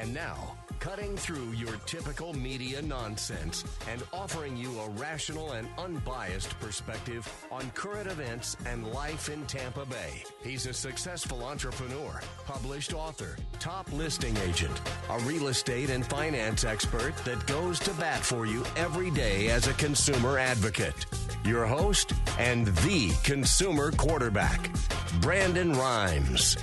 And now, cutting through your typical media nonsense and offering you a rational and unbiased perspective on current events and life in Tampa Bay. He's a successful entrepreneur, published author, top listing agent, a real estate and finance expert that goes to bat for you every day as a consumer advocate. Your host and the consumer quarterback, Brandon Rimes.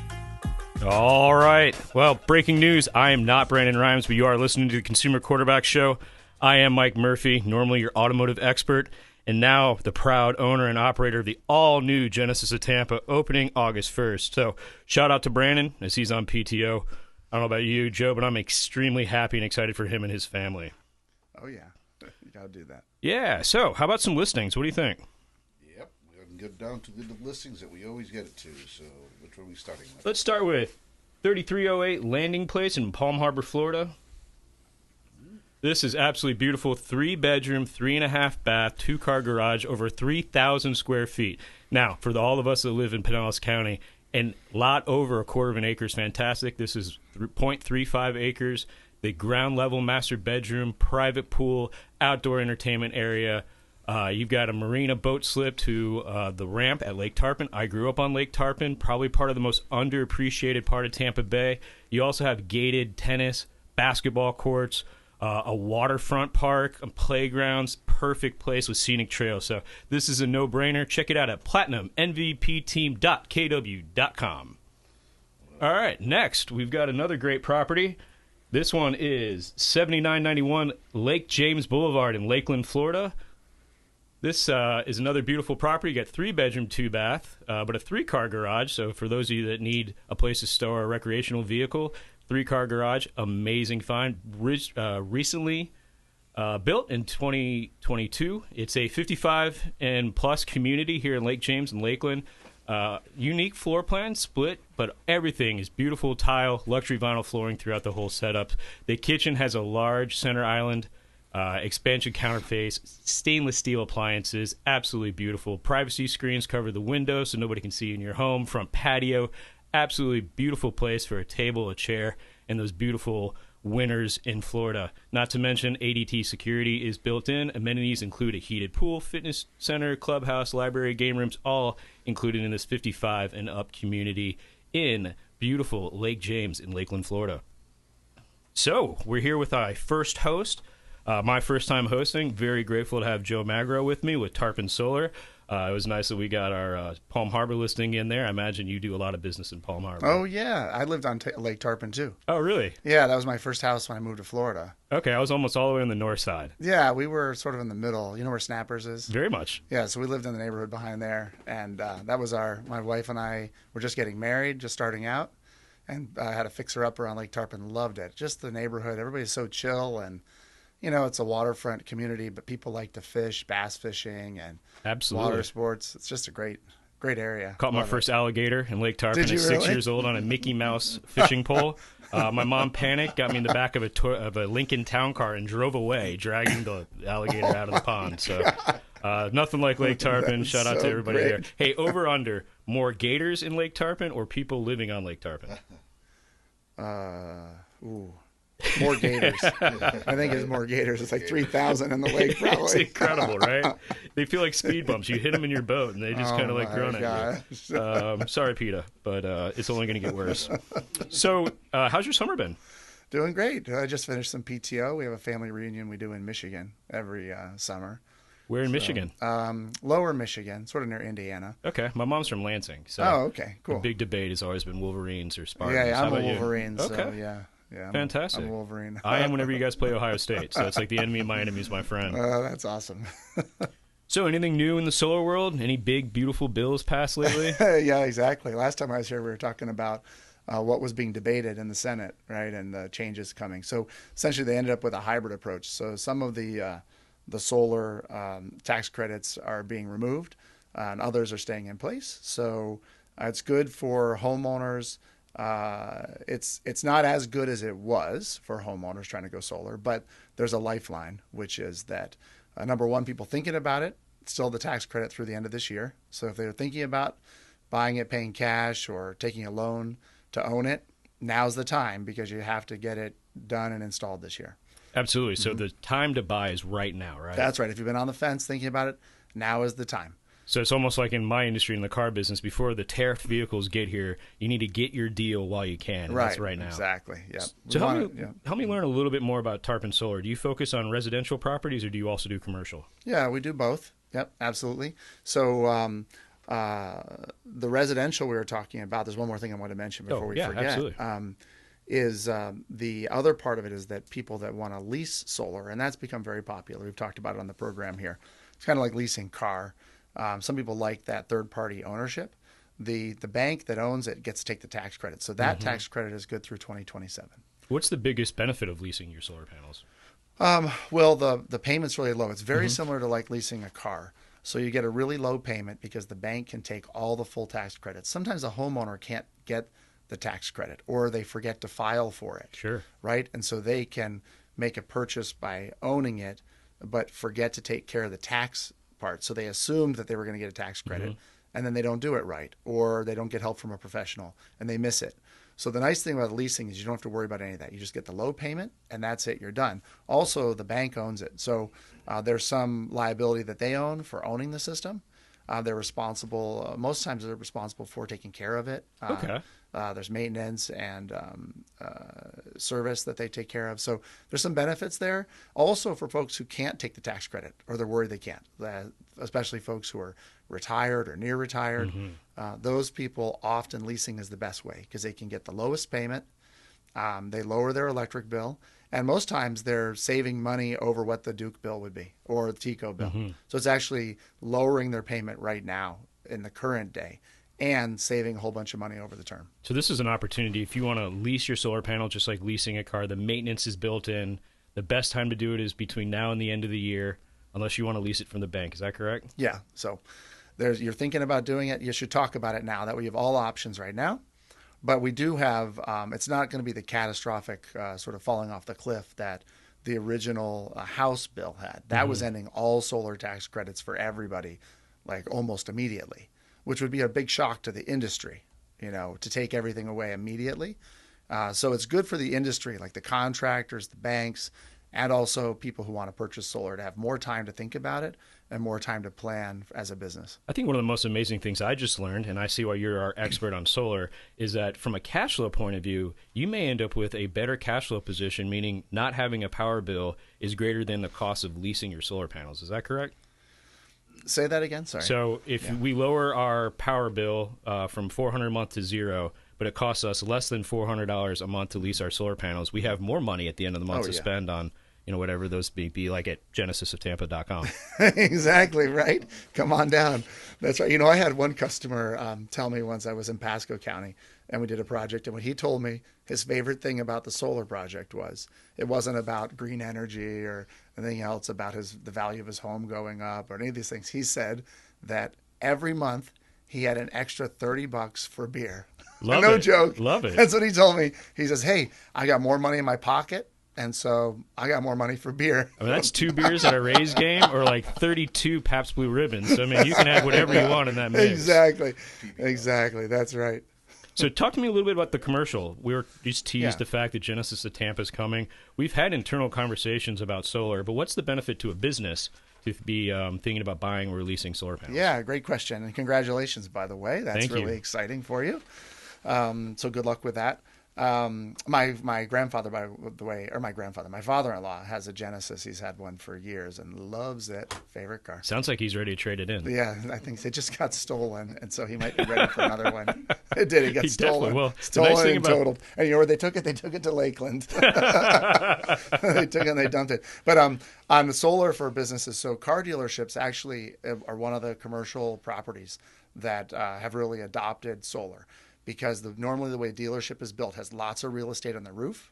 All right. Well, breaking news. I am not Brandon Rimes, but you are listening to the Consumer Quarterback Show. I am Mike Murphy, normally your automotive expert, and now the proud owner and operator of the all-new Genesis of Tampa, opening August 1st. So shout out to Brandon as he's on PTO. I don't know about you, Joe, but I'm extremely happy and excited for him and his family. Oh, yeah. You got to do that. Yeah. So how about some listings? What do you think? Yep. We can get down to the listings that we always get it to. So which one are we starting with? Let's start with 3308 Landing Place in Palm Harbor, Florida. This is absolutely beautiful. 3-bedroom, 3.5-bath, 2-car garage, over 3,000 square feet. Now, for all of us that live in Pinellas County, and lot over a quarter of an acre is fantastic. This is 0.35 acres. The ground level master bedroom, private pool, outdoor entertainment area. You've got a marina boat slip to the ramp at Lake Tarpon. I grew up on Lake Tarpon, probably part of the most underappreciated part of Tampa Bay. You also have gated tennis, basketball courts, a waterfront park, playgrounds, perfect place with scenic trails. So this is a no-brainer. Check it out at platinummvpteam.kw.com. All right, next we've got another great property. This one is 7991 Lake James Boulevard in Lakeland, Florida. This is another beautiful property. You got 3-bedroom, 2-bath, but a 3-car garage. So for those of you that need a place to store a recreational vehicle, 3-car garage, amazing find. Recently built in 2022. It's a 55 and plus community here in Lake James and Lakeland. Unique floor plan, split, but everything is beautiful tile, luxury vinyl flooring throughout the whole setup. The kitchen has a large center island, expansion counterface, stainless steel appliances, absolutely beautiful. Privacy screens cover the windows so nobody can see in your home. Front patio, absolutely beautiful place for a table, a chair, and those beautiful winters in Florida. Not to mention ADT security is built in. Amenities include a heated pool, fitness center, clubhouse, library, game rooms, all included in this 55 and up community in beautiful Lake James in Lakeland, Florida. So we're here with our first host, my first time hosting. Very grateful to have Joe Magro with me with Tarpon Solar. It was nice that we got our Palm Harbor listing in there. I imagine you do a lot of business in Palm Harbor. Oh, yeah. I lived on Lake Tarpon, too. Oh, really? Yeah, that was my first house when I moved to Florida. Okay, I was almost all the way on the north side. Yeah, we were sort of in the middle. You know where Snappers is? Very much. Yeah, so we lived in the neighborhood behind there. And that was my wife and I were just getting married, just starting out. And I had a fixer-upper on Lake Tarpon. Loved it. Just the neighborhood. Everybody's so chill and... You know, it's a waterfront community, but people like to fish, bass fishing, and absolutely water sports. It's just a great area. Caught my first alligator in Lake Tarpon at 6 years old on a Mickey Mouse fishing pole. My mom panicked, got me in the back of a Lincoln Town Car, and drove away, dragging the alligator out of the pond. So nothing like Lake Tarpon. Shout out to everybody there. Hey, over under, more gators in Lake Tarpon or people living on Lake Tarpon? More gators. I think it's more gators. It's like 3,000 in the lake, probably. It's incredible, right? They feel like speed bumps. You hit them in your boat, and they just kind of like grunt at you. Sorry, PETA, but it's only going to get worse. So how's your summer been? Doing great. I just finished some PTO. We have a family reunion we do in Michigan every summer. Where in Michigan? Lower Michigan, sort of near Indiana. Okay. My mom's from Lansing. So okay, cool. The big debate has always been Wolverines or Spartans. Yeah, I'm a Wolverine, so okay. Yeah, fantastic. I'm a Wolverine. I am whenever you guys play Ohio State. So it's like the enemy of my enemy is my friend. That's awesome. So anything new in the solar world? Any big, beautiful bills passed lately? Yeah, exactly. Last time I was here, we were talking about what was being debated in the Senate, right, and the changes coming. So essentially they ended up with a hybrid approach. So some of the solar tax credits are being removed and others are staying in place. So it's good for homeowners. It's not as good as it was for homeowners trying to go solar, but there's a lifeline, which is that number one, people thinking about it, still the tax credit through the end of this year. So if they're thinking about buying it, paying cash, or taking a loan to own it, now's the time because you have to get it done and installed this year. Absolutely. So the time to buy is right now, right? That's right. If you've been on the fence thinking about it, now is the time. So it's almost like in my industry, in the car business, before the tariffed vehicles get here, you need to get your deal while you can. And that's right now. Exactly. Yeah. So help me learn a little bit more about Tarpon Solar. Do you focus on residential properties or do you also do commercial? Yeah, we do both. Yep, absolutely. So the residential we were talking about, there's one more thing I want to mention before we forget. Absolutely. Is the other part of it is that people that want to lease solar, and that's become very popular. We've talked about it on the program here. It's kind of like leasing car. Some people like that third-party ownership. The bank that owns it gets to take the tax credit. So that tax credit is good through 2027. What's the biggest benefit of leasing your solar panels? Well, the payment's really low. It's very similar to like leasing a car. So you get a really low payment because the bank can take all the full tax credits. Sometimes a homeowner can't get the tax credit or they forget to file for it. Sure. Right? And so they can make a purchase by owning it, but forget to take care of the tax part. So they assumed that they were going to get a tax credit and then they don't do it right, or they don't get help from a professional and they miss it. So the nice thing about leasing is you don't have to worry about any of that. You just get the low payment and that's it. You're done. Also, the bank owns it. So there's some liability that they own for owning the system. They're responsible. Most times they're responsible for taking care of it. There's maintenance and service that they take care of. So there's some benefits there. Also for folks who can't take the tax credit or they're worried they can't, especially folks who are retired or near retired. Those people, often leasing is the best way because they can get the lowest payment. They lower their electric bill. And most times they're saving money over what the Duke bill would be or the TECO bill. So it's actually lowering their payment right now in the current day and saving a whole bunch of money over the term. So this is an opportunity. If you want to lease your solar panel, just like leasing a car, the maintenance is built in. The best time to do it is between now and the end of the year, unless you want to lease it from the bank. Is that correct? Yeah. So you're thinking about doing it. You should talk about it now. That way you have all options right now. But we do have, it's not going to be the catastrophic sort of falling off the cliff that the original House bill had. That was ending all solar tax credits for everybody, like almost immediately, which would be a big shock to the industry, to take everything away immediately. So it's good for the industry, like the contractors, the banks, and also people who want to purchase solar to have more time to think about it and more time to plan as a business. I think one of the most amazing things I just learned, and I see why you're our expert on solar, is that from a cash flow point of view, you may end up with a better cash flow position, meaning not having a power bill is greater than the cost of leasing your solar panels. Is that correct? Say that again, sorry. So if we lower our power bill from $400 a month to zero, but it costs us less than $400 a month to lease our solar panels, we have more money at the end of the month to spend on whatever those may be, like at genesisoftampa.com. Exactly, right? Come on down. That's right. I had one customer tell me once, I was in Pasco County, and we did a project, and when he told me his favorite thing about the solar project was, it wasn't about green energy or anything else about the value of his home going up or any of these things. He said that every month he had an extra $30 for beer. No joke. Love it. That's what he told me. He says, hey, I got more money in my pocket, and so I got more money for beer. I mean, that's 2 beers at a Rays game or like 32 Pabst Blue Ribbons. So, I mean, you can have whatever you want in that mix. Exactly. That's right. So talk to me a little bit about the commercial. We were just teased the fact that Genesis of Tampa is coming. We've had internal conversations about solar, but what's the benefit to a business to be thinking about buying or leasing solar panels? Yeah, great question. And congratulations, by the way. That's really exciting for you. So good luck with that. My grandfather, by the way, or my father-in-law has a Genesis. He's had one for years and loves it. Favorite car. Sounds like he's ready to trade it in. Yeah, I think it just got stolen, and so he might be ready for another one. It did. It got stolen. Stolen and totaled. And you know where they took it? They took it to Lakeland. They took it and they dumped it. But on the solar for businesses, so car dealerships actually are one of the commercial properties that have really adopted solar. Because normally the way a dealership is built has lots of real estate on the roof.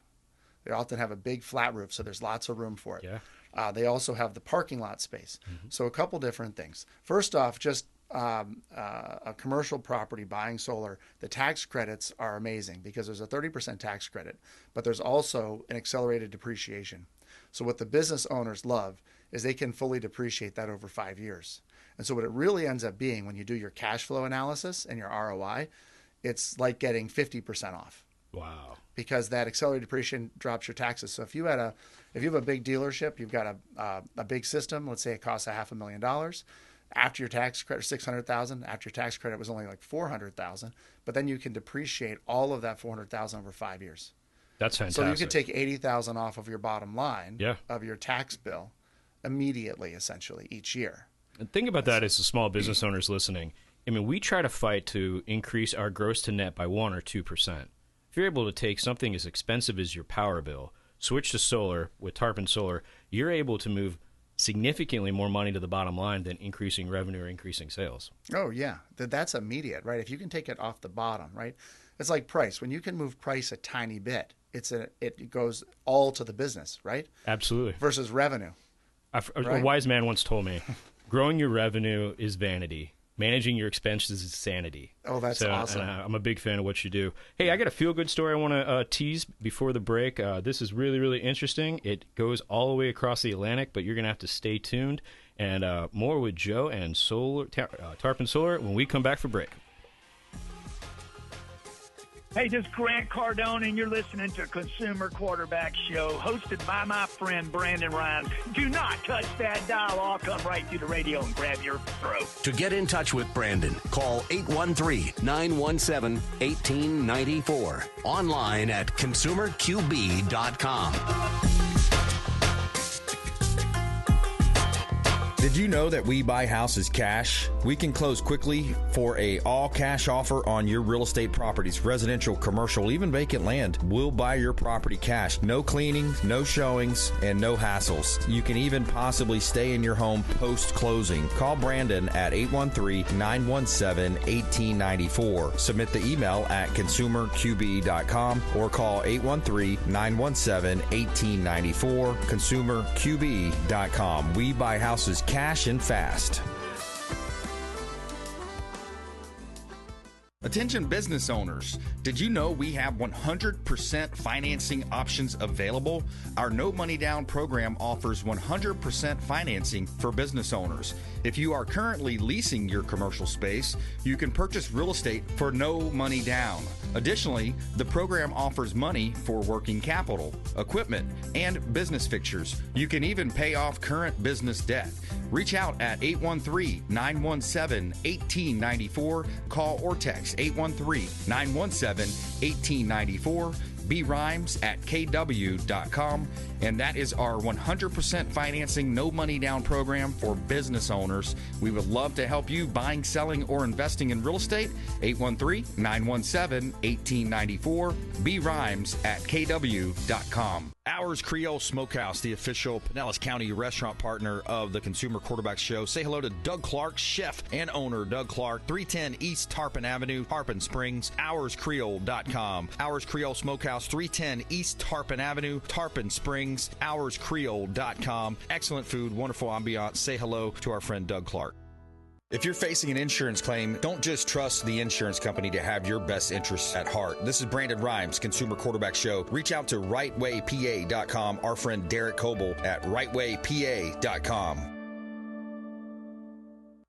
They often have a big flat roof, so there's lots of room for it. Yeah. They also have the parking lot space. So a couple different things. First off, just a commercial property buying solar, the tax credits are amazing because there's a 30% tax credit, but there's also an accelerated depreciation. So what the business owners love is they can fully depreciate that over 5 years. And so what it really ends up being when you do your cash flow analysis and your ROI, it's like getting 50% off. Wow. Because that accelerated depreciation drops your taxes. So if you have a big dealership, you've got a big system. Let's say it costs $500,000. After your tax credit, $600,000. After your tax credit was only like $400,000. But then you can depreciate all of that $400,000 over 5 years. That's fantastic. So you could take $80,000 off of your bottom line Yeah. of your tax bill immediately, essentially, each year. And think about that as the small business owners listening. I mean, we try to fight to increase our gross to net by 1 or 2%. If you're able to take something as expensive as your power bill, switch to solar with Tarpon Solar, you're able to move significantly more money to the bottom line than increasing revenue or increasing sales. Oh, yeah. That's immediate, right? If you can take it off the bottom, right? It's like price. When you can move price a tiny bit, it goes all to the business, right? Absolutely. Versus revenue. A wise man once told me, growing your revenue is vanity. Managing your expenses is sanity. Oh, that's awesome. I'm a big fan of what you do. Hey, I got a feel-good story I want to tease before the break. This is really, really interesting. It goes all the way across the Atlantic, but you're going to have to stay tuned. And more with Joe and Tarpon Solar when we come back for break. Hey, this is Grant Cardone, and you're listening to Consumer Quarterback Show, hosted by my friend Brandon Rimes. Do not touch that dial. I'll come right through the radio and grab your throat. To get in touch with Brandon, call 813-917-1894. Online at consumerqb.com. Did you know that we buy houses cash? We can close quickly for a all-cash offer on your real estate properties, residential, commercial, even vacant land. We'll buy your property cash. No cleaning, no showings, and no hassles. You can even possibly stay in your home post-closing. Call Brandon at 813-917-1894. Submit the email at consumerqb.com or call 813-917-1894, consumerqb.com. We buy houses cash and fast. Attention business owners, did you know we have 100% financing options available? Our no money down program offers 100% financing for business owners. If you are currently leasing your commercial space, you can purchase real estate for no money down. Additionally, the program offers money for working capital, equipment, and business fixtures. You can even pay off current business debt. Reach out at 813-917-1894. Call or text 813-917-1894. Rimes at kw.com. And that is our 100% financing, no money down program for business owners. We would love to help you buying, selling, or investing in real estate. 813-917-1894. Rimes at kw.com. Ours Creole Smokehouse, the official Pinellas County restaurant partner of the Consumer Quarterback Show. Say hello to Doug Clark, chef and owner Doug Clark, 310 East Tarpon Avenue, Tarpon Springs, ourscreole.com. Ours Creole Smokehouse, 310 East Tarpon Avenue, Tarpon Springs, ourscreole.com. Excellent food, wonderful ambiance. Say hello to our friend Doug Clark. If you're facing an insurance claim, don't just trust the insurance company to have your best interests at heart. This is Brandon Rimes, Consumer Quarterback Show. Reach out to rightwaypa.com, our friend Derek Coble at rightwaypa.com.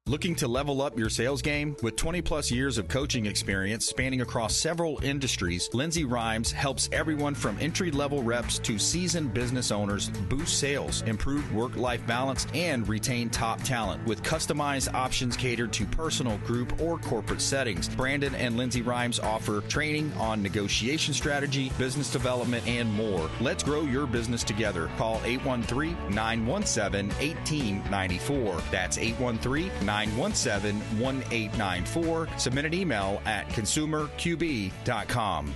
Looking to level up your sales game? With 20 plus years of coaching experience spanning across several industries, Lindsay Rimes helps everyone from entry-level reps to seasoned business owners boost sales, improve work-life balance, and retain top talent with customized options catered to personal, group, or corporate settings. Brandon and Lindsay Rimes offer training on negotiation strategy, business development, and more. Let's grow your business together. Call 813-917-1894. That's 813-917-1894. Submit an email at consumerqb.com.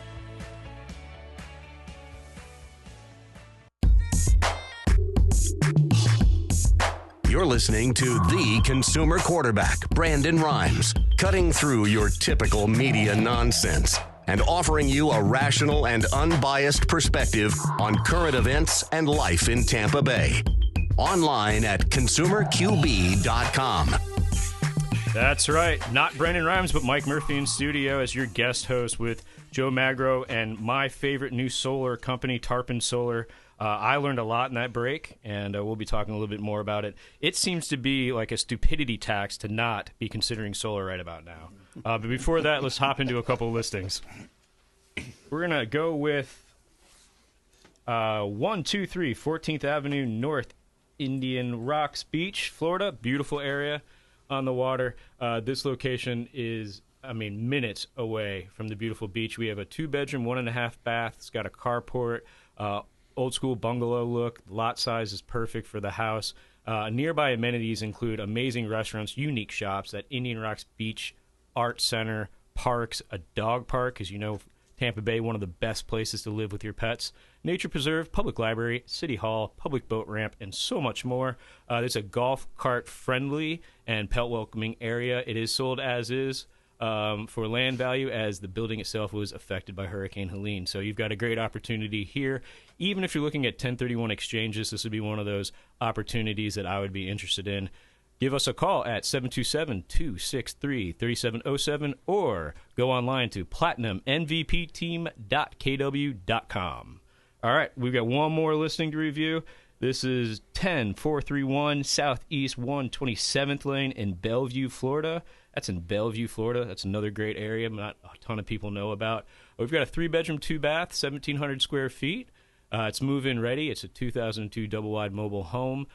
You're listening to The Consumer Quarterback, Brandon Rimes, cutting through your typical media nonsense and offering you a rational and unbiased perspective on current events and life in Tampa Bay. Online at consumerqb.com. That's right. Not Brandon Rimes, but Mike Murphy in studio as your guest host with Joe Magro and my favorite new solar company, Tarpon Solar. I learned a lot in that break, and we'll be talking a little bit more about it. It seems to be like a stupidity tax to not be considering solar right about now. But before that, let's hop into a couple of listings. we're going to go with 123 14th Avenue North, Indian Rocks Beach, Florida. Beautiful area on the water. This location is, minutes away from the beautiful beach. We have a 2-bedroom, 1.5 bath. It's got a carport, old school bungalow look. Lot size is perfect for the house. Nearby amenities include amazing restaurants, unique shops at Indian Rocks Beach Art Center, parks, a dog park, because Tampa Bay, one of the best places to live with your pets, nature preserve, public library, city hall, public boat ramp, and so much more. It's a golf cart friendly and pet welcoming area. It is sold as is for land value, as the building itself was affected by Hurricane Helene. So you've got a great opportunity here. Even if you're looking at 1031 exchanges, this would be one of those opportunities that I would be interested in. Give us a call at 727-263-3707 or go online to platinummvpteam.kw.com. All right, we've got one more listing to review. This is 10431 Southeast 127th Lane in Bellevue, Florida. That's in Bellevue, Florida. That's another great area not a ton of people know about. We've got a 3-bedroom, 2-bath, 1,700 square feet. It's move-in ready. It's a 2002 double-wide mobile home.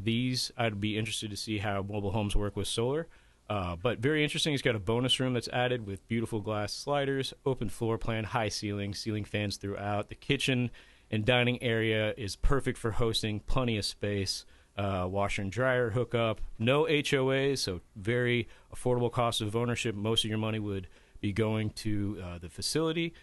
These, I'd be interested to see how mobile homes work with solar. But very interesting. It's got a bonus room that's added with beautiful glass sliders, open floor plan, high ceiling fans throughout. The kitchen and dining area is perfect for hosting, plenty of space, washer and dryer hookup, no HOAs, so very affordable cost of ownership. Most of your money would be going to the facility.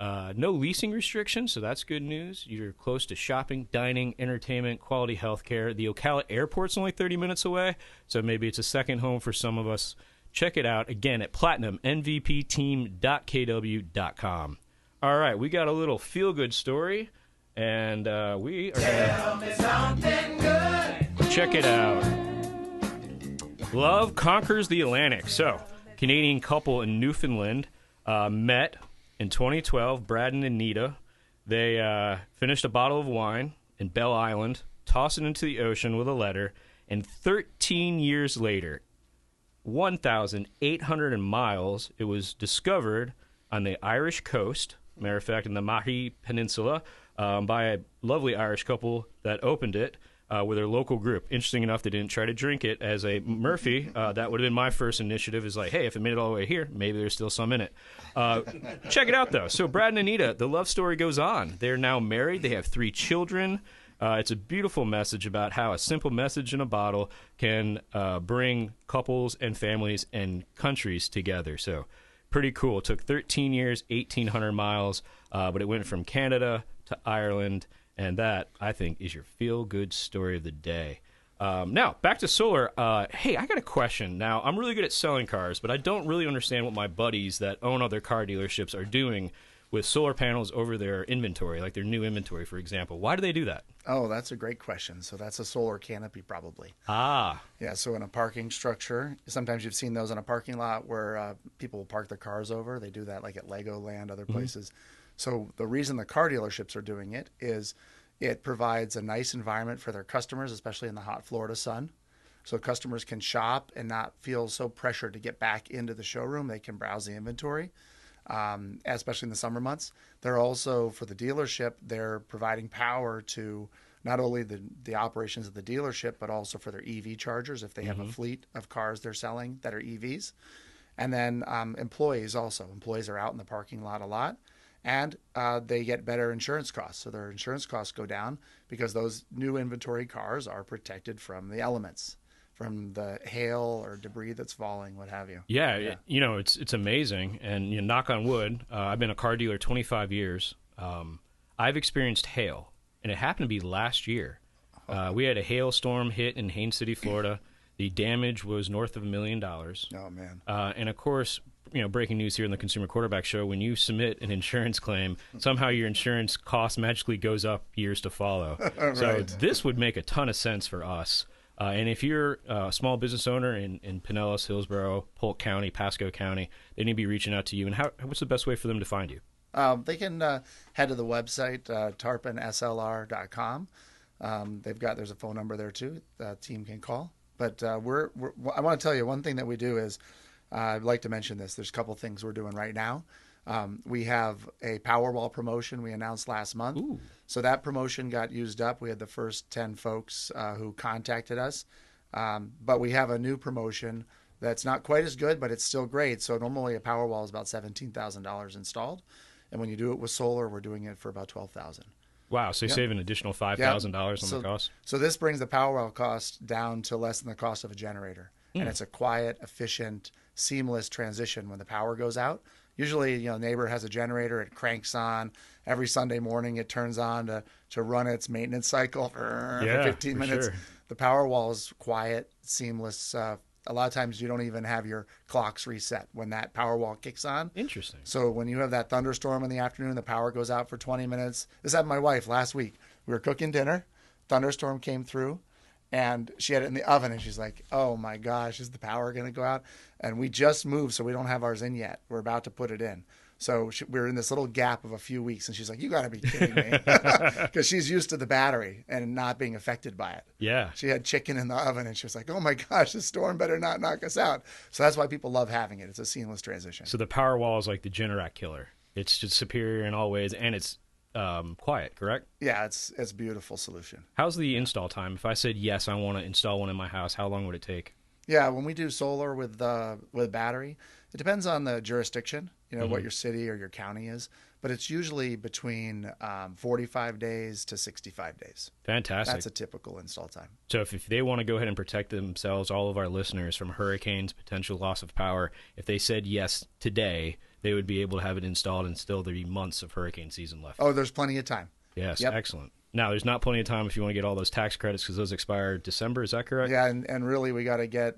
No leasing restrictions, so that's good news. You're close to shopping, dining, entertainment, quality health care. The Ocala Airport's only 30 minutes away, so maybe it's a second home for some of us. Check it out, again, at platinummvpteam.kw.com. All right, we got a little feel-good story, and we are Tell me something good. check it out. Love conquers the Atlantic. So, Canadian couple in Newfoundland met in 2012, Brad and Anita. They finished a bottle of wine in Belle Island, tossed it into the ocean with a letter, and 13 years later, 1,800 miles, it was discovered on the Irish coast, matter of fact, in the Mahi Peninsula, by a lovely Irish couple that opened it with their local group. Interesting enough, they didn't try to drink it. As a Murphy, that would have been my first initiative, is like, hey, if it made it all the way here, maybe there's still some in it. Check it out, though. So Brad and Anita, the love story goes on. They're now married. They have 3 children. It's a beautiful message about how a simple message in a bottle can bring couples and families and countries together. So pretty cool. It took 13 years, 1,800 miles, but it went from Canada to Ireland. And that, I think, is your feel-good story of the day. Now, back to solar. Hey, I got a question. Now, I'm really good at selling cars, but I don't really understand what my buddies that own other car dealerships are doing with solar panels over their inventory, like their new inventory, for example. Why do they do that? Oh, that's a great question. So that's a solar canopy, probably. Ah. Yeah, so in a parking structure, sometimes you've seen those in a parking lot where people will park their cars over. They do that like at Legoland, other places. So the reason the car dealerships are doing it is it provides a nice environment for their customers, especially in the hot Florida sun. So customers can shop and not feel so pressured to get back into the showroom. They can browse the inventory, especially in the summer months. They're also, for the dealership, they're providing power to not only the operations of the dealership, but also for their EV chargers if they have a fleet of cars they're selling that are EVs. And then employees also. Employees are out in the parking lot a lot. And they get better insurance costs. So their insurance costs go down because those new inventory cars are protected from the elements, from the hail or debris that's falling, what have you. Yeah. It's amazing. And knock on wood, I've been a car dealer 25 years. I've experienced hail, and it happened to be last year. We had a hailstorm hit in Haines City, Florida. The damage was north of $1 million. Oh, man. And, of course, breaking news here in the Consumer Quarterback Show, when you submit an insurance claim, somehow your insurance cost magically goes up years to follow. Right. So this would make a ton of sense for us. And if you're a small business owner in Pinellas, Hillsborough, Polk County, Pasco County, they need to be reaching out to you. And what's the best way for them to find you? They can head to the website, tarponslr.com. There's a phone number there, too. The team can call. But I want to tell you one thing that we do is, I'd like to mention this. There's a couple things we're doing right now. We have a Powerwall promotion we announced last month. Ooh. So that promotion got used up. We had the first 10 folks who contacted us. But we have a new promotion that's not quite as good, but it's still great. So normally a Powerwall is about $17,000 installed. And when you do it with solar, we're doing it for about $12,000. Wow, so you save an additional $5,000 on the cost? So this brings the Powerwall cost down to less than the cost of a generator. And it's a quiet, efficient, seamless transition when the power goes out. Usually, neighbor has a generator, it cranks on. Every Sunday morning it turns on to run its maintenance cycle for 15 minutes. Sure. The Powerwall is quiet, seamless. A lot of times you don't even have your clocks reset when that Powerwall kicks on. Interesting. So when you have that thunderstorm in the afternoon, the power goes out for 20 minutes. This happened to my wife last week. We were cooking dinner. Thunderstorm came through, and she had it in the oven, and she's like, oh, my gosh, is the power going to go out? And we just moved, so we don't have ours in yet. We're about to put it in. So we're in this little gap of a few weeks, and she's like, you got to be kidding me. Because she's used to the battery and not being affected by it. Yeah. She had chicken in the oven, and she was like, oh, my gosh, this storm better not knock us out. So that's why people love having it. It's a seamless transition. So the Powerwall is like the Generac killer. It's just superior in all ways, and it's quiet, correct? Yeah, it's a beautiful solution. How's the install time? If I said, yes, I want to install one in my house, how long would it take? Yeah, when we do solar with battery, it depends on the jurisdiction, what your city or your county is, but it's usually between 45 days to 65 days. Fantastic. That's a typical install time. So if they want to go ahead and protect themselves, all of our listeners, from hurricanes, potential loss of power, if they said yes today, they would be able to have it installed, and still there'd be months of hurricane season left. Oh, there's plenty of time. Yes, Excellent. Now, there's not plenty of time if you want to get all those tax credits, because those expire December. Is that correct? Yeah, and really we got to get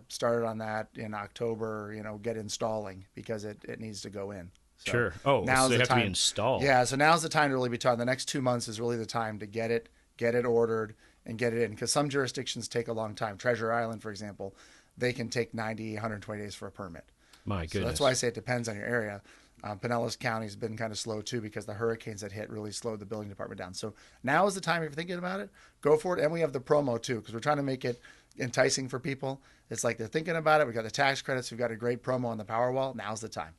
started on that in October, get installing, because it needs to go in. So sure. Oh, so they have to be installed. Yeah, so now's the time to really be talking. The next 2 months is really the time to get it ordered and get it in, because some jurisdictions take a long time. Treasure Island, for example, they can take 90, 120 days for a permit. My goodness. So that's why I say it depends on your area. Pinellas County has been kind of slow too, because the hurricanes that hit really slowed the building department down. So now is the time, if you're thinking about it, go for it. And we have the promo too, because we're trying to make it enticing for people. It's like they're thinking about it. We've got the tax credits. We've got a great promo on the Powerwall. Now's the time.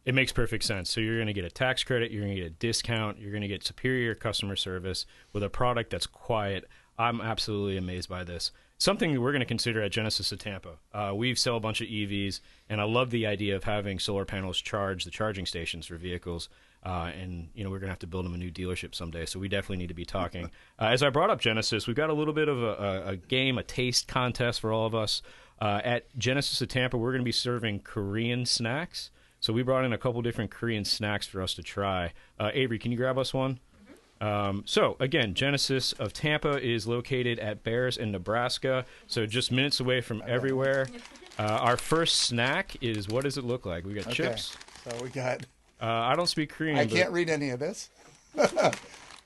It makes perfect sense. So you're going to get a tax credit. You're going to get a discount. You're going to get superior customer service with a product that's quiet. I'm absolutely amazed by this. Something we're going to consider at Genesis of Tampa. We sell a bunch of EVs, and I love the idea of having solar panels charge the charging stations for vehicles. And we're going to have to build them a new dealership someday, so we definitely need to be talking. As I brought up Genesis, we've got a little bit of a game, a taste contest for all of us. At Genesis of Tampa, we're going to be serving Korean snacks. So we brought in a couple different Korean snacks for us to try. Avery, can you grab us one? So, again, Genesis of Tampa is located at Bears in Nebraska, so just minutes away from everywhere. Our first snack is, what does it look like? We got chips. So we got... I don't speak Korean. I can't read any of this.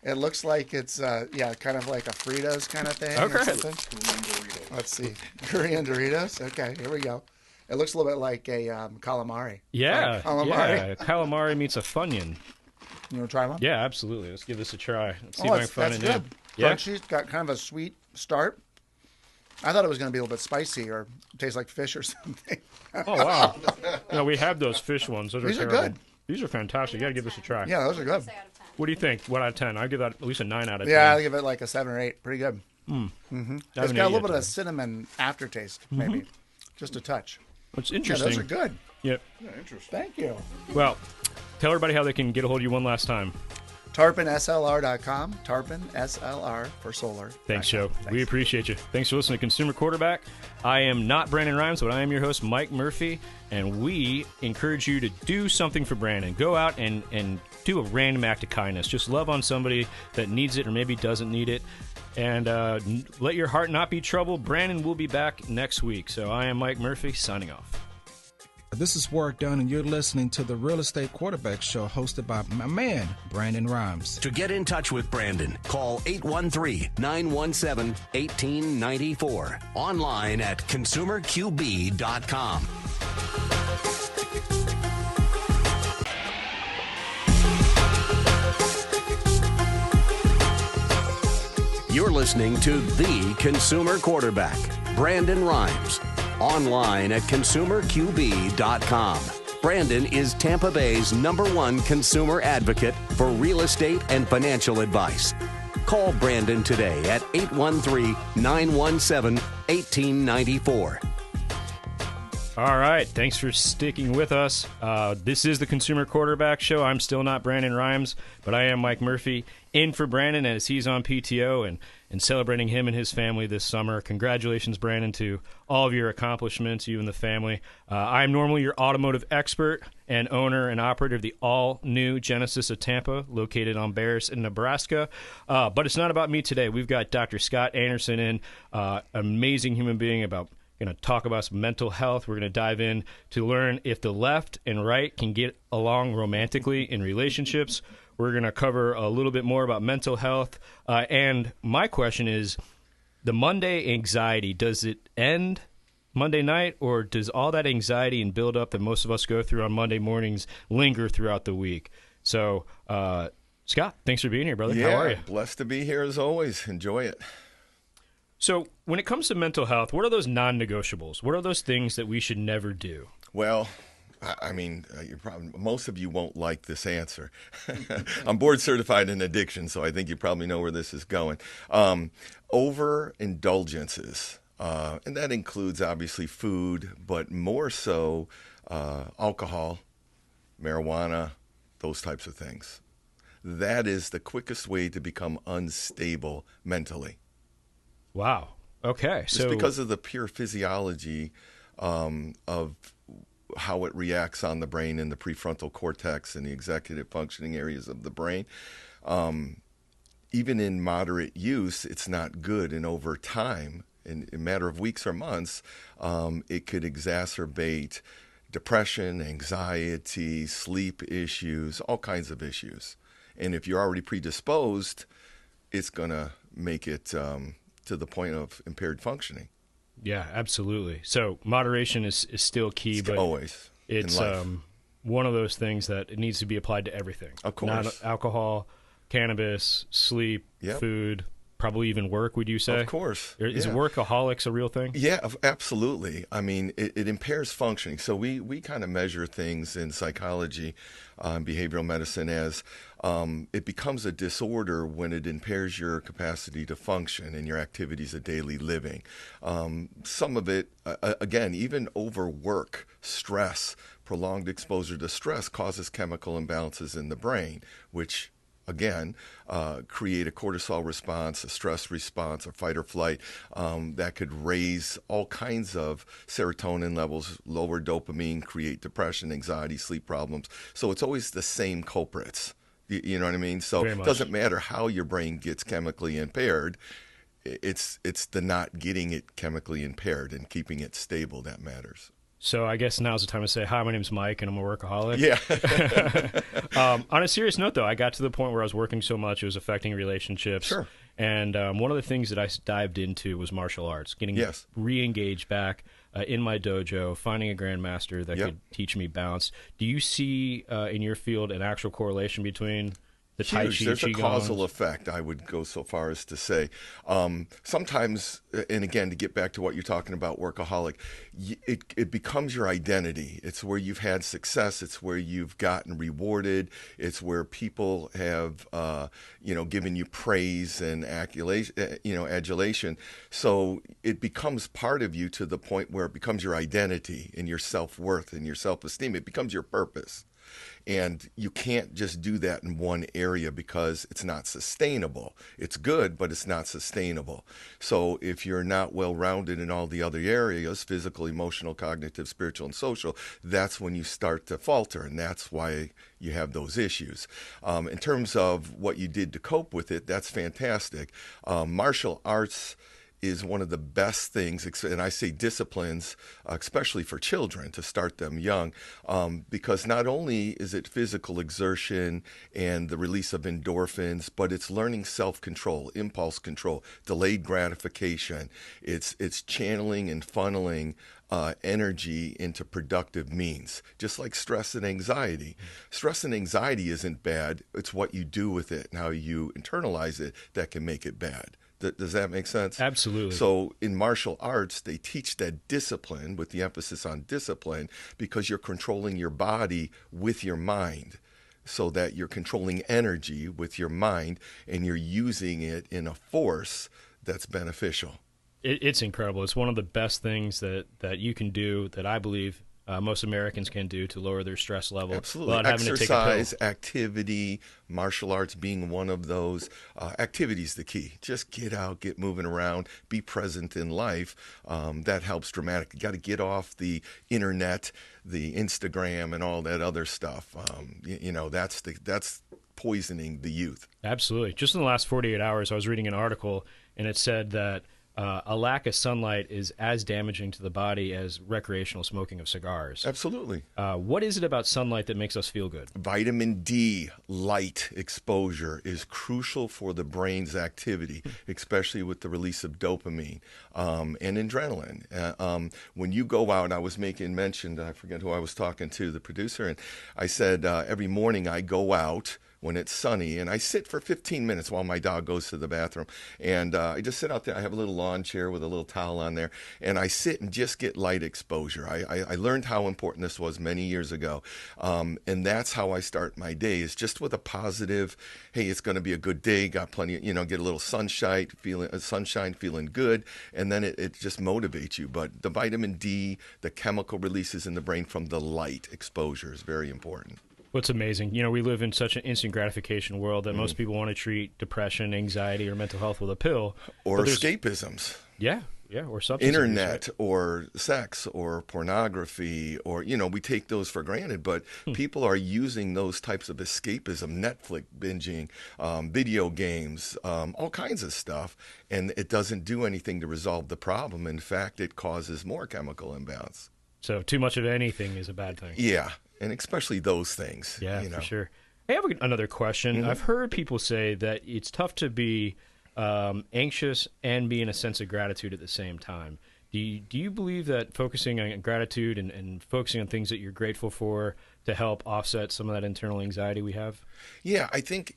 It looks like it's, kind of like a Fritos kind of thing. Okay. Or something. Let's see. Korean Doritos. Okay, here we go. It looks a little bit like a calamari. Yeah. Calamari. Yeah. Calamari meets a Funyun. You want to try one? Yeah, absolutely. Let's give this a try. Let's see if I can find that's it. good. Yeah. Crunchy's got kind of a sweet start. I thought it was going to be a little bit spicy or taste like fish or something. Oh, wow. We have those fish ones. Those These are terrible. good. These are fantastic. You got to give this a try. Yeah, those are good. What do you think? 1 out of 10? I'd give that at least a 9 out of 10. Yeah, I'll give it like a 7 or 8. Pretty good. Mm-hmm. It's got a little bit of a cinnamon aftertaste, maybe. Just a touch. It's interesting. Yeah, those are good. Yep. Yeah, interesting. Thank you. Well, tell everybody how they can get a hold of you one last time. TarponSLR.com. Tarpon SLR for solar. Thanks, Joe. We appreciate you. Thanks for listening to Consumer Quarterback. I am not Brandon Rimes, but I am your host, Mike Murphy, and we encourage you to do something for Brandon. Go out and do a random act of kindness. Just love on somebody that needs it or maybe doesn't need it. And let your heart not be troubled. Brandon will be back next week. So I am Mike Murphy, signing off. This is Warwick Dunn, and you're listening to the Real Estate Quarterback Show, hosted by my man, Brandon Rimes. To get in touch with Brandon, call 813-917-1894. Online at consumerqb.com. You're listening to The Consumer Quarterback, Brandon Rimes. Online at consumerqb.com. Brandon is Tampa Bay's #1 consumer advocate for real estate and financial advice. Call Brandon today at 813-917-1894. All right. Thanks for sticking with us. This is the Consumer Quarterback Show. I'm still not Brandon Rimes, but I am Mike Murphy in for Brandon as he's on PTO and celebrating him and his family this summer. Congratulations, Brandon, to all of your accomplishments, you and the family. I'm normally your automotive expert and owner and operator of the all-new Genesis of Tampa, located on Bears in Nebraska. But it's not about me today. We've got Dr. Scott Anderson in, amazing human being, going to talk about some mental health. We're going to dive in to learn if the left and right can get along romantically in relationships. We're going to cover a little bit more about mental health. And my question is, the Monday anxiety, does it end Monday night, or does all that anxiety and build up that most of us go through on Monday mornings linger throughout the week? So, Scott, thanks for being here, brother. How are you? Blessed to be here as always. Enjoy it. So when it comes to mental health, what are those non-negotiables? What are those things that we should never do? Well, I mean, most of you won't like this answer. I'm board certified in addiction, so I think you probably know where this is going. Overindulgences, and that includes obviously food, but more so alcohol, marijuana, those types of things. That is the quickest way to become unstable mentally. Wow. Okay. Just because of the pure physiology of how it reacts on the brain and the prefrontal cortex and the executive functioning areas of the brain. Even in moderate use, it's not good. And over time, in a matter of weeks or months, it could exacerbate depression, anxiety, sleep issues, all kinds of issues. And if you're already predisposed, it's going to make it to the point of impaired functioning. Yeah, absolutely. So moderation is still key, but always it's one of those things that it needs to be applied to everything. Of course. Not alcohol, cannabis, sleep, food, probably even work, would you say? Of course. Is workaholics a real thing? Yeah, absolutely. I mean, it impairs functioning. So we kind of measure things in psychology, behavioral medicine as it becomes a disorder when it impairs your capacity to function in your activities of daily living. Some of it, again, even overwork, stress, prolonged exposure to stress causes chemical imbalances in the brain, which again, create a cortisol response, a stress response, or fight or flight that could raise all kinds of serotonin levels, lower dopamine, create depression, anxiety, sleep problems. So it's always the same culprits. You know what I mean? So it doesn't matter how your brain gets chemically impaired. It's the not getting it chemically impaired and keeping it stable that matters. So I guess now's the time to say, hi, my name's Mike, and I'm a workaholic. Yeah. On a serious note, though, I got to the point where I was working so much, it was affecting relationships. Sure. And one of the things that I dived into was martial arts, getting re-engaged back in my dojo, finding a grandmaster that could teach me balance. Do you see in your field an actual correlation between the Tai Chi, There's a causal Qigong? effect, I would go so far as to say. Sometimes, and again, to get back to what you're talking about, workaholic, it becomes your identity. It's where you've had success. It's where you've gotten rewarded. It's where people have, given you praise and adulation. So it becomes part of you to the point where it becomes your identity and your self-worth and your self-esteem. It becomes your purpose. And you can't just do that in one area because it's not sustainable. It's good, but it's not sustainable. So if you're not well-rounded in all the other areas, physical, emotional, cognitive, spiritual, and social, that's when you start to falter, and that's why you have those issues. In terms of what you did to cope with it, that's fantastic. Martial arts is one of the best things, and I say disciplines, especially for children, to start them young, because not only is it physical exertion and the release of endorphins, but it's learning self-control, impulse control, delayed gratification. It's channeling and funneling energy into productive means, just like stress and anxiety. Stress and anxiety isn't bad. It's what you do with it and how you internalize it that can make it bad. Does that make sense? Absolutely. So in martial arts, they teach that discipline with the emphasis on discipline because you're controlling your body with your mind, so that you're controlling energy with your mind and you're using it in a force that's beneficial. It's incredible. It's one of the best things that you can do, that I believe most Americans can do to lower their stress level. Absolutely. Without having to take a pill. Exercise, activity, martial arts being one of those. Activity is the key. Just get out, get moving around, be present in life. That helps dramatically. You got to get off the internet, the Instagram, and all that other stuff. That's poisoning the youth. Absolutely. Just in the last 48 hours, I was reading an article, and it said that a lack of sunlight is as damaging to the body as recreational smoking of cigars. Absolutely. What is it about sunlight that makes us feel good? Vitamin D light exposure is crucial for the brain's activity, especially with the release of dopamine and adrenaline. When you go out, I was making mention, I forget who I was talking to, the producer, and I said every morning I go out when it's sunny, and I sit for 15 minutes while my dog goes to the bathroom. And I just sit out there. I have a little lawn chair with a little towel on there, and I sit and just get light exposure. I learned how important this was many years ago, and that's how I start my day, is just with a positive, hey, it's going to be a good day, got plenty of, get a little sunshine, feeling good, and then it just motivates you. But the vitamin D, the chemical releases in the brain from the light exposure is very important. What's amazing, we live in such an instant gratification world that most people want to treat depression, anxiety, or mental health with a pill. Or escapisms. Yeah, or substance Internet, abuse, right? or sex, or pornography, or, we take those for granted, but people are using those types of escapism, Netflix binging, video games, all kinds of stuff, and it doesn't do anything to resolve the problem. In fact, it causes more chemical imbalance. So too much of anything is a bad thing. Yeah. And especially those things. Yeah, for sure. I have another question. Mm-hmm. I've heard people say that it's tough to be anxious and be in a sense of gratitude at the same time. Do you believe that focusing on gratitude and focusing on things that you're grateful for to help offset some of that internal anxiety we have? Yeah, I think,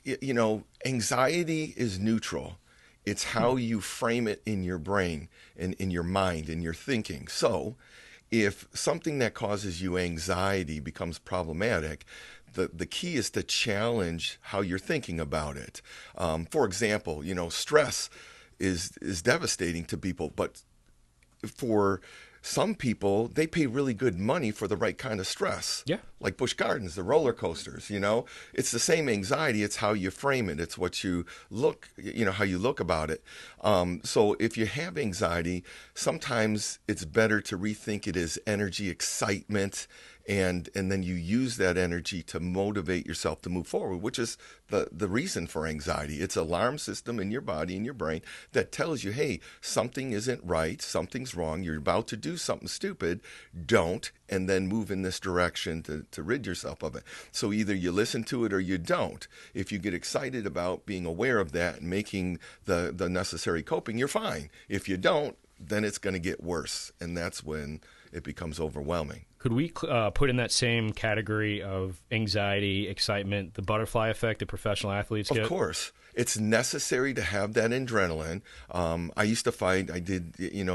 anxiety is neutral. It's how you frame it in your brain and in your mind and your thinking. So if something that causes you anxiety becomes problematic, the key is to challenge how you're thinking about it. For example, stress is devastating to people, but for some people, they pay really good money for the right kind of stress. Yeah. Like Busch Gardens, the roller coasters, It's the same anxiety. It's how you frame it. It's what you look, how you look about it. So if you have anxiety, sometimes it's better to rethink it as energy, excitement, and then you use that energy to motivate yourself to move forward, which is the reason for anxiety. It's an alarm system in your body and your brain that tells you, hey, something isn't right, something's wrong, you're about to do something stupid, don't, and then move in this direction to rid yourself of it. So either you listen to it or you don't. If you get excited about being aware of that and making the necessary coping, you're fine. If you don't, then it's going to get worse, and that's when it becomes overwhelming. Could we put in that same category of anxiety, excitement, the butterfly effect that professional athletes get? Of course. It's necessary to have that adrenaline. I used to fight. I did,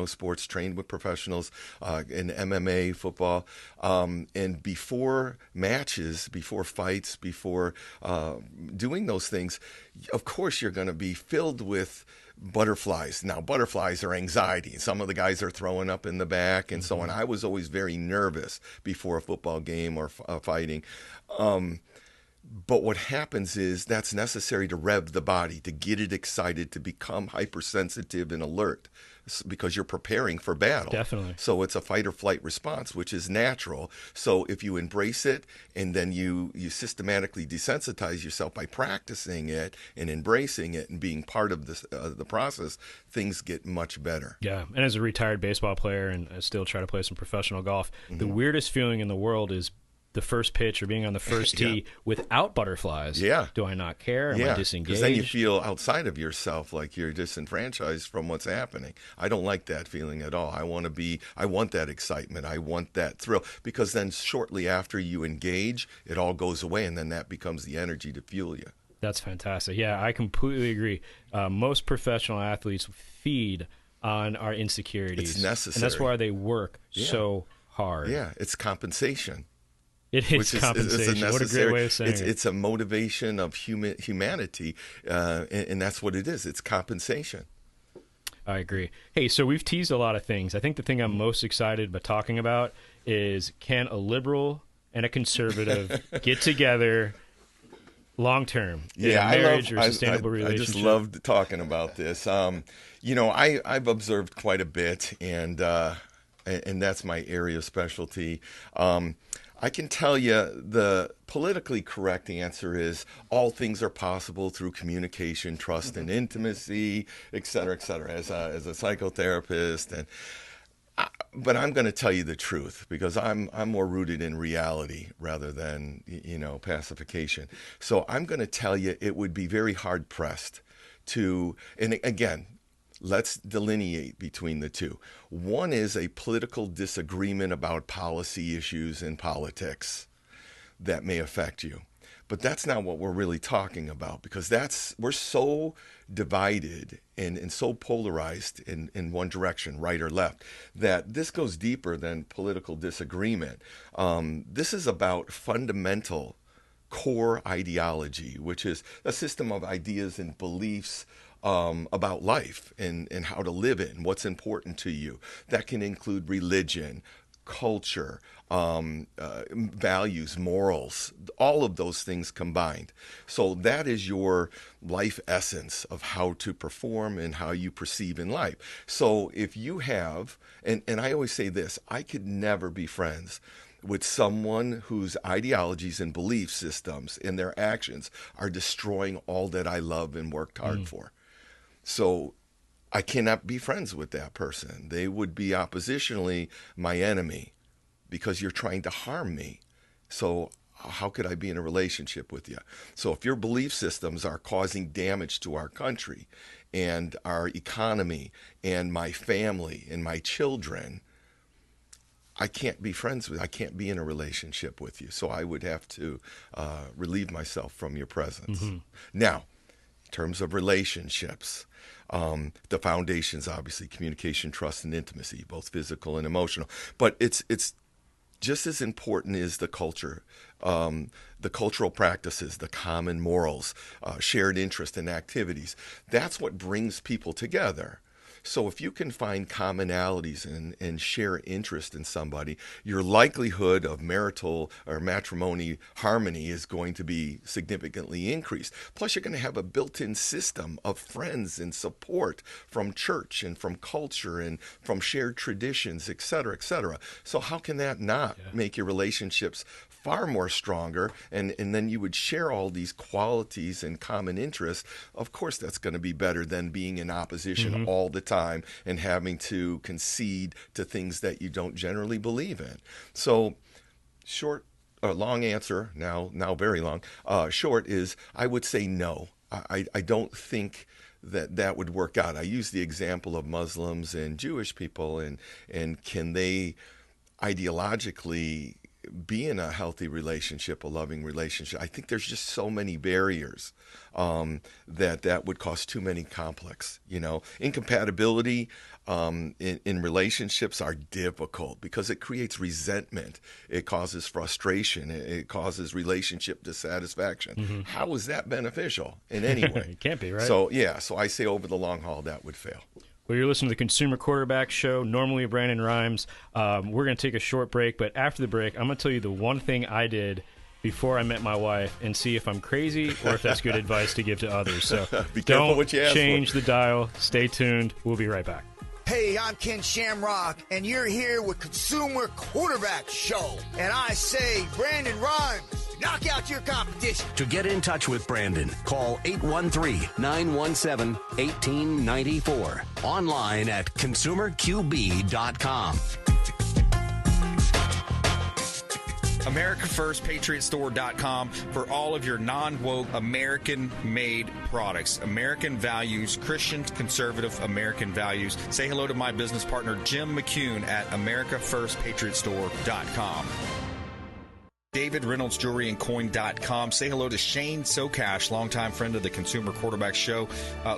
sports, trained with professionals in MMA, football. And before matches, before fights, before doing those things, of course you're going to be filled with butterflies. Now, butterflies are anxiety. Some of the guys are throwing up in the back and so on. I was always very nervous before a football game or fighting. But what happens is that's necessary to rev the body, to get it excited, to become hypersensitive and alert, because you're preparing for battle. Definitely. So it's a fight or flight response, which is natural. So if you embrace it and then you systematically desensitize yourself by practicing it and embracing it and being part of this, the process, things get much better. Yeah, and as a retired baseball player and I still try to play some professional golf, the weirdest feeling in the world is the first pitch or being on the first tee without butterflies. Yeah. Do I not care? Am I disengaged? Because then you feel outside of yourself, like you're disenfranchised from what's happening. I don't like that feeling at all. I want that excitement. I want that thrill, because then shortly after you engage, it all goes away, and then that becomes the energy to fuel you. That's fantastic. Yeah, I completely agree. Most professional athletes feed on our insecurities. It's necessary. And that's why they work so hard. Yeah, it's compensation. It is compensation. What a great way of saying it. It's a motivation of humanity, and that's what it is. It's compensation. I agree. Hey, so we've teased a lot of things. I think the thing I'm most excited about talking about is, can a liberal and a conservative get together long term in a marriage or sustainable relationship? I just loved talking about this. I've observed quite a bit, and that's my area of specialty. I can tell you the politically correct answer is all things are possible through communication, trust, and intimacy, et cetera, as a psychotherapist. But I'm going to tell you the truth, because I'm more rooted in reality rather than pacification. So I'm going to tell you it would be very hard pressed to, and again, let's delineate between the two. One is a political disagreement about policy issues in politics that may affect you. But that's not what we're really talking about, because we're so divided and so polarized in one direction, right or left, that this goes deeper than political disagreement. This is about fundamental core ideology, which is a system of ideas and beliefs about life and how to live it and what's important to you. That can include religion, culture, values, morals, all of those things combined. So that is your life essence of how to perform and how you perceive in life. So if you have, and I always say this, I could never be friends with someone whose ideologies and belief systems and their actions are destroying all that I love and worked hard for. So I cannot be friends with that person. They would be oppositionally my enemy, because you're trying to harm me. So how could I be in a relationship with you? So if your belief systems are causing damage to our country and our economy and my family and my children, I can't be friends with you. I can't be in a relationship with you. So I would have to relieve myself from your presence. Now, in terms of relationships, the foundations, obviously, communication, trust, and intimacy, both physical and emotional. But it's just as important is the culture, the cultural practices, the common morals, shared interest and activities. That's what brings people together. So if you can find commonalities and share interest in somebody, your likelihood of marital or matrimony harmony is going to be significantly increased. Plus, you're going to have a built-in system of friends and support from church and from culture and from shared traditions, et cetera, et cetera. So how can that not make your relationships far more stronger, and then you would share all these qualities and common interests? Of course, that's going to be better than being in opposition all the time and having to concede to things that you don't generally believe in. So long answer, now very long. Short is, I would say no. I don't think that would work out. I use the example of Muslims and Jewish people, and can they ideologically be in a healthy relationship, a loving relationship? I think there's just so many barriers that would cause too many conflicts. Incompatibility in relationships are difficult because it creates resentment. It causes frustration. It causes relationship dissatisfaction. How is that beneficial in any way? It can't be, right? So I say over the long haul that would fail. Well, you're listening to the Consumer Quarterback Show, normally Brandon Rimes. We're going to take a short break, but after the break, I'm going to tell you the one thing I did before I met my wife and see if I'm crazy or if that's good advice to give to others. So be careful don't what you ask change for. the dial. Stay tuned. We'll be right back. Hey, I'm Ken Shamrock, and you're here with Consumer Quarterback Show. And I say, Brandon Rimes, knock out your competition. To get in touch with Brandon, call 813-917-1894. Online at consumerqb.com. AmericaFirstPatriotStore.com for all of your non-woke American-made products. American values, Christian, conservative American values. Say hello to my business partner, Jim McCune, at AmericaFirstPatriotStore.com. David Reynolds Jewelry and Coin.com. Say hello to Shane Socash, longtime friend of the Consumer Quarterback Show,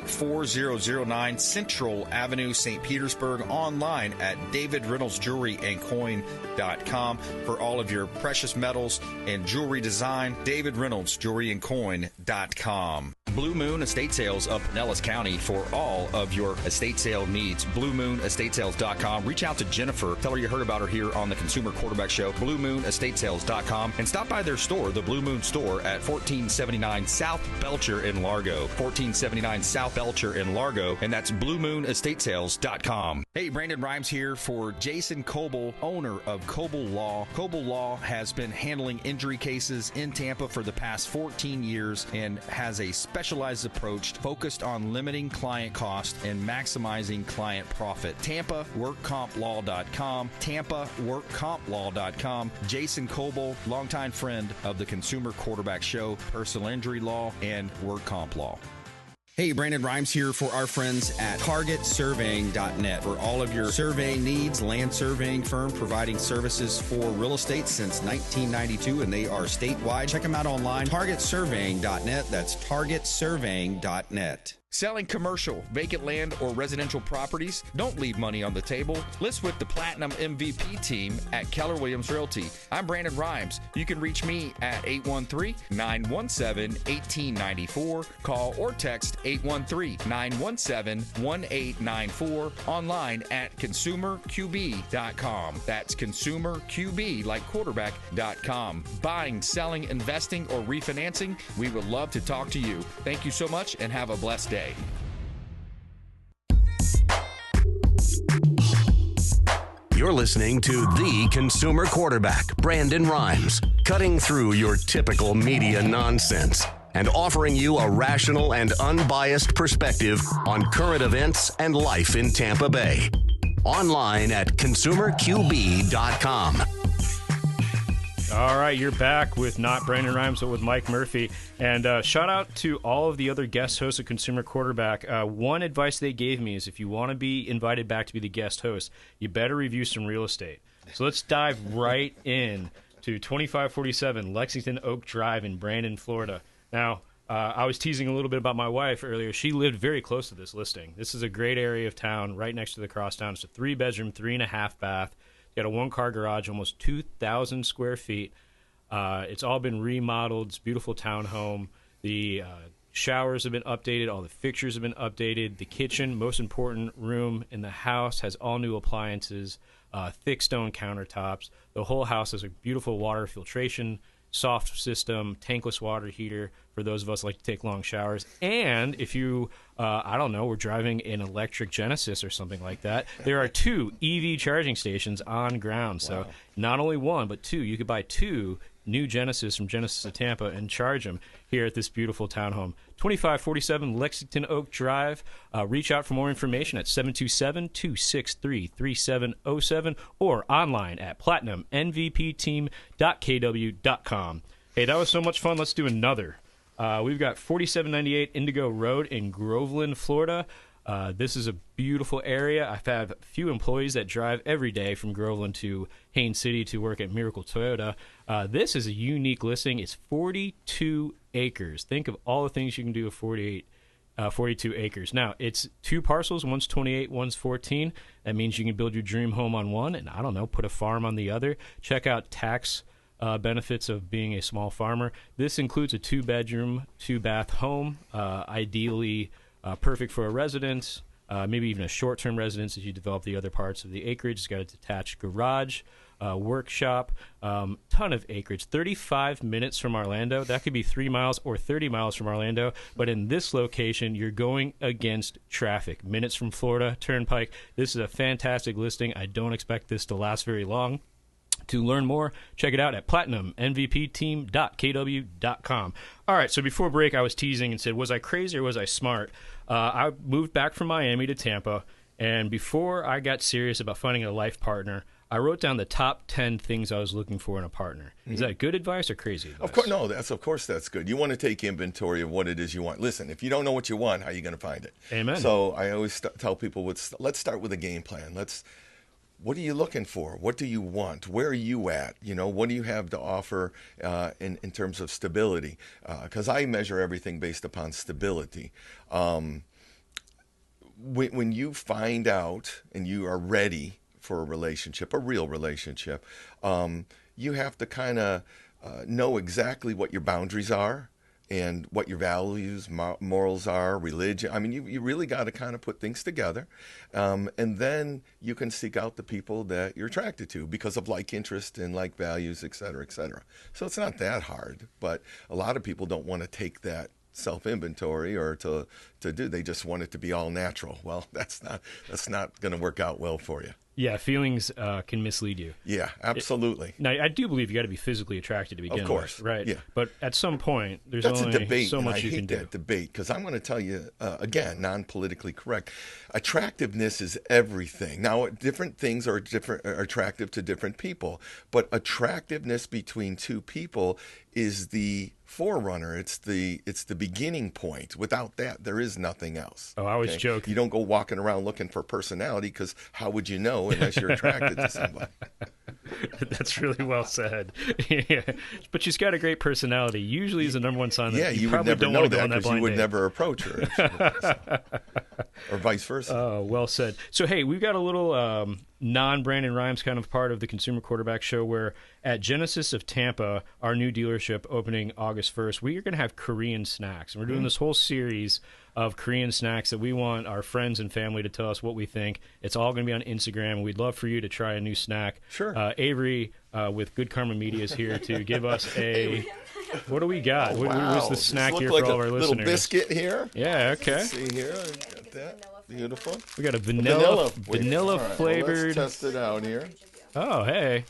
4009 Central Avenue, St. Petersburg. Online at David Reynolds Jewelry and Coin.com for all of your precious metals and jewelry design. David Reynolds Jewelry and Coin.com. Blue Moon Estate Sales of Pinellas County for all of your estate sale needs. BlueMoonEstateSales.com. Reach out to Jennifer. Tell her you heard about her here on the Consumer Quarterback Show. BlueMoonEstateSales.com. And stop by their store, the Blue Moon Store, at 1479 South Belcher in Largo. 1479 South Belcher in Largo. And that's BlueMoonEstateSales.com. Hey, Brandon Rimes here for Jason Coble, owner of Coble Law. Coble Law has been handling injury cases in Tampa for the past 14 years and has a specialized approach focused on limiting client cost and maximizing client profit. TampaWorkCompLaw.com. TampaWorkCompLaw.com. Jason Coble, longtime friend of the Consumer Quarterback Show, personal injury law, and work comp law. Hey, Brandon Rimes here for our friends at TargetSurveying.net for all of your surveying needs. Land surveying firm providing services for real estate since 1992, and they are statewide. Check them out online, TargetSurveying.net. That's TargetSurveying.net. Selling commercial, vacant land, or residential properties? Don't leave money on the table. List with the Platinum MVP team at Keller Williams Realty. I'm Brandon Rimes. You can reach me at 813-917-1894. Call or text 813-917-1894. Online at consumerqb.com. That's consumerqb, like quarterback.com. Buying, selling, investing, or refinancing? We would love to talk to you. Thank you so much and have a blessed day. You're listening to the Consumer Quarterback, Brandon Rimes, cutting through your typical media nonsense and offering you a rational and unbiased perspective on current events and life in Tampa Bay. Online at consumerqb.com. All right, you're back with not Brandon Rimes, but with Mike Murphy. And shout out to all of the other guest hosts of Consumer Quarterback. One advice they gave me is if you want to be invited back to be the guest host, you better review some real estate. So let's dive right in to 2547 Lexington Oak Drive in Brandon, Florida. Now, I was teasing a little bit about my wife earlier. She lived very close to this listing. This is a great area of town, right next to the crosstown. It's a 3-bedroom, 3.5 bath. Got a 1-car garage, almost 2,000 square feet. It's all been remodeled. It's a beautiful townhome. The showers have been updated. All the fixtures have been updated. The kitchen, most important room in the house, has all new appliances, thick stone countertops. The whole house has a beautiful water filtration soft system, tankless water heater for those of us who like to take long showers. And if you, I don't know, we're driving an electric Genesis or something like that, there are 2 EV charging stations on ground. So not only 1, but 2. You could buy 2 new Genesis from Genesis of Tampa and charge them here at this beautiful townhome. 2547 Lexington Oak Drive. Reach out for more information at 727-263-3707 or online at platinummvpteam.kw.com. Hey, that was so much fun. Let's do another. We've got 4798 Indigo Road in Groveland, Florida. This is a beautiful area. I have a few employees that drive every day from Groveland to Haines City to work at Miracle Toyota. This is a unique listing. It's 42 acres. Think of all the things you can do with 42 acres. Now, it's 2 parcels. One's 28, one's 14. That means you can build your dream home on one and, I don't know, put a farm on the other. Check out tax benefits of being a small farmer. This includes a 2-bedroom, 2-bath home, ideally perfect for a residence, maybe even a short-term residence as you develop the other parts of the acreage. It's got a detached garage, workshop, ton of acreage. 35 minutes from Orlando. That could be 3 miles or 30 miles from Orlando. But in this location, you're going against traffic. Minutes from Florida Turnpike. This is a fantastic listing. I don't expect this to last very long. To learn more, check it out at platinummvpteam.kw.com. All right, so before break, I was teasing and said, was I crazy or was I smart? I moved back from Miami to Tampa, and before I got serious about finding a life partner, I wrote down the top 10 things I was looking for in a partner. Is that good advice or crazy advice? Of course, no. Of course, that's good. You want to take inventory of what it is you want. Listen, if you don't know what you want, how are you going to find it? Amen. So I always tell people, let's start with a game plan. what are you looking for? What do you want? Where are you at? What do you have to offer in terms of stability? Because I measure everything based upon stability. When you find out and you are ready for a relationship, a real relationship, you have to kind of know exactly what your boundaries are and what your values, morals are, religion. I mean, you really got to kind of put things together. And then you can seek out the people that you're attracted to because of like interest and like values, et cetera, et cetera. So it's not that hard, but a lot of people don't want to take that self-inventory or to do. They just want it to be all natural. Well, that's not going to work out well for you. Yeah, feelings can mislead you. Yeah, absolutely. Now, I do believe you got to be physically attracted to begin with. Of course, right? Yeah. But at some point, there's That's only a debate, so much and you can do. I hate that debate because I'm going to tell you, again, non-politically correct, attractiveness is everything. Now, different things are attractive to different people, but attractiveness between two people is the forerunner. It's the beginning point. Without that, there is nothing else. Oh, I always joke. You don't go walking around looking for personality because how would you know unless you're attracted to somebody? That's really well said. Yeah. But she's got a great personality. Usually is the number one sign that you would probably never don't know want to go that on that because blind you would date. never approach her. Or vice versa. Oh, well said. So, hey, we've got a little non-Brandon Rimes kind of part of the Consumer Quarterback Show where at Genesis of Tampa, our new dealership opening August 1st, we are going to have Korean snacks. And we're doing this whole series of Korean snacks that we want our friends and family to tell us what we think. It's all going to be on Instagram. We'd love for you to try a new snack. Sure. Avery with Good Karma Media is here to give us a... What do we got? Oh, wow. What's the snack here like for all of our listeners? Little biscuit here. Yeah, okay. Let's see here. Got that. Beautiful. We got a vanilla right, flavored. Well, let's test it out here. Oh, hey.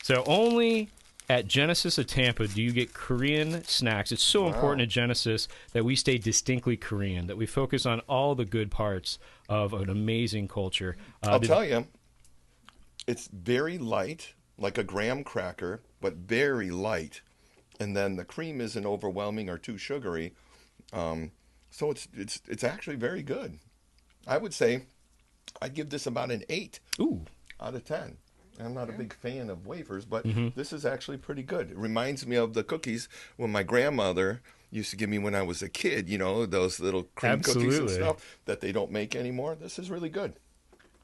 So only at Genesis of Tampa do you get Korean snacks. It's so important at Genesis that we stay distinctly Korean, that we focus on all the good parts of an amazing culture. I'll tell you, it's very light, like a graham cracker, but very light. And then the cream isn't overwhelming or too sugary. So it's actually very good. I would say I'd give this about an 8 out of 10. I'm not a big fan of wafers, but this is actually pretty good. It reminds me of the cookies when my grandmother used to give me when I was a kid, those little cream cookies and stuff that they don't make anymore. This is really good.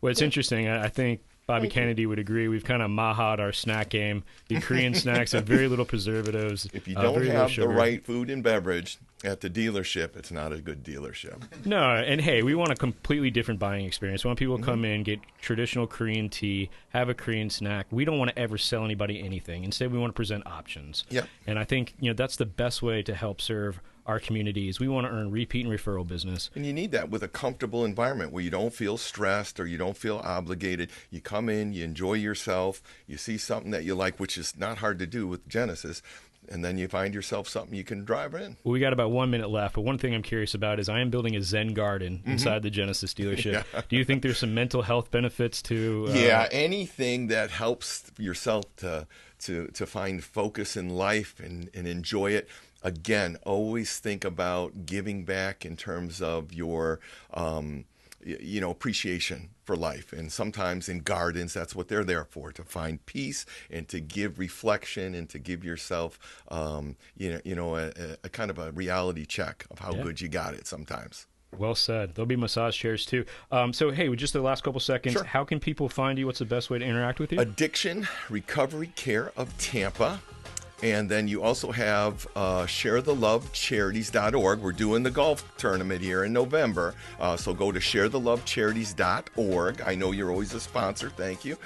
Well, it's interesting. I think Bobby Kennedy would agree. We've kind of maha'd our snack game. The Korean snacks have very little preservatives. If you don't have the right food and beverage at the dealership, it's not a good dealership. No, and hey, we want a completely different buying experience. We want people to come in, get traditional Korean tea, have a Korean snack. We don't want to ever sell anybody anything. Instead, we want to present options. Yeah. And I think that's the best way to help serve our communities. We want to earn repeat and referral business. And you need that with a comfortable environment where you don't feel stressed or you don't feel obligated. You come in, you enjoy yourself, you see something that you like, which is not hard to do with Genesis, and then you find yourself something you can drive in. Well, we got about 1 minute left, but one thing I'm curious about is I am building a Zen garden inside the Genesis dealership. Yeah. Do you think there's some mental health benefits to... Yeah, anything that helps yourself to find focus in life and enjoy it. Again, always think about giving back in terms of your, appreciation for life. And sometimes in gardens, that's what they're there for, to find peace and to give reflection and to give yourself, a kind of a reality check of how good you got it sometimes. Well said. There'll be massage chairs too. So, hey, with just the last couple seconds, how can people find you? What's the best way to interact with you? Addiction Recovery Care of Tampa. And then you also have sharethelovecharities.org. We're doing the golf tournament here in November. So go to sharethelovecharities.org. I know you're always a sponsor. Thank you.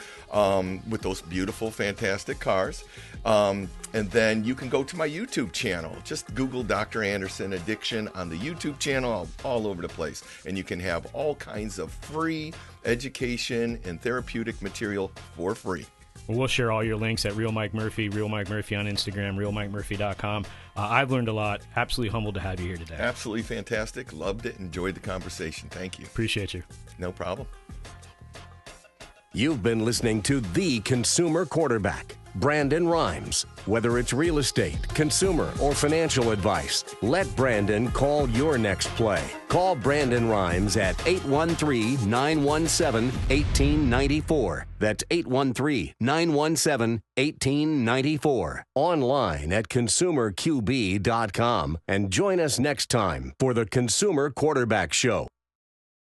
With those beautiful, fantastic cars. And then you can go to my YouTube channel. Just Google Dr. Anderson Addiction on the YouTube channel, all over the place. And you can have all kinds of free education and therapeutic material for free. We'll share all your links at Real Mike Murphy on Instagram, realmikemurphy.com. I've learned a lot. Absolutely humbled to have you here today. Absolutely fantastic. Loved it. Enjoyed the conversation. Thank you. Appreciate you. No problem. You've been listening to The Consumer Quarterback. Brandon Rimes. Whether it's real estate, consumer, or financial advice, let Brandon call your next play. Call Brandon Rimes at 813-917-1894. That's 813-917-1894. Online at consumerqb.com. And join us next time for the Consumer Quarterback Show.